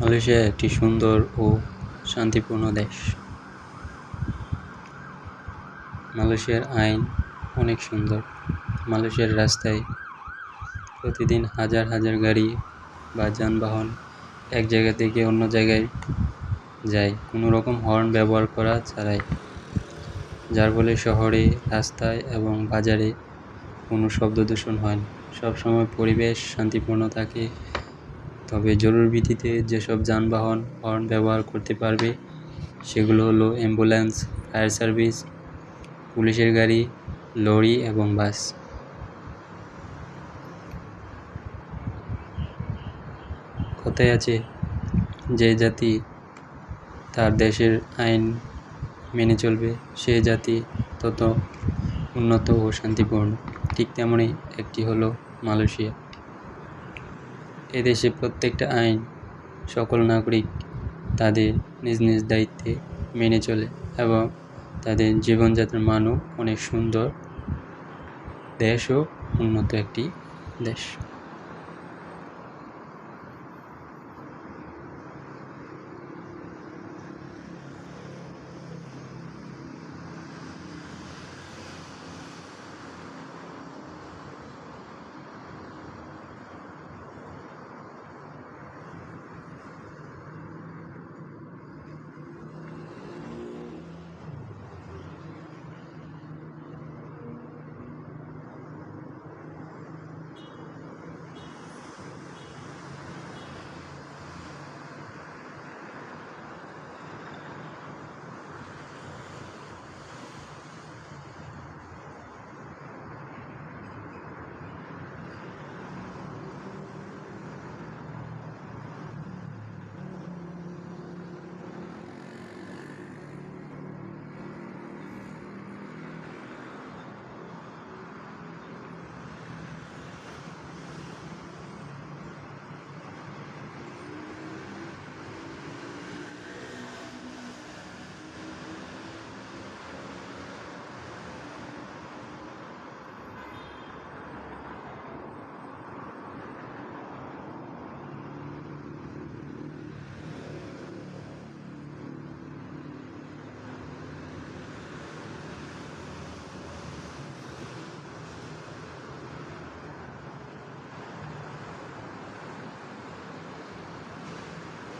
Malaysia একটি সুন্দর ও শান্তিপূর্ণ দেশ। মালয়েশিয়ার আইন অনেক সুন্দর। মালয়েশিয়ার রাস্তায় প্রতিদিন হাজার হাজার গাড়ি বা যানবাহন এক জায়গা থেকে অন্য জায়গায় যায় কোনো রকম হর্ন ব্যবহার করা ছাড়াই, যার ফলে শহরে, রাস্তায় এবং বাজারে কোনো শব্দ দূষণ হয় না। সবসময় পরিবেশ শান্তিপূর্ণ থাকে। তবে জরুরি ভিত্তিতে যেসব যানবাহন হর্ন ব্যবহার করতে পারবে সেগুলো হলো অ্যাম্বুলেন্স, ফায়ার সার্ভিস, পুলিশের গাড়ি, লরি এবং বাস। কথায় আছে, যে জাতি তার দেশের আইন মেনে চলবে সে জাতি তত উন্নত ও শান্তিপূর্ণ। ঠিক তেমনই একটি হলো মালয়েশিয়া। এদেশে প্রত্যেকটা আইন সকল নাগরিক তাদের নিজ নিজ দায়িত্বে মেনে চলে এবং তাদের জীবনযাত্রার মানও অনেক সুন্দর। দেশও উন্নত একটি দেশ।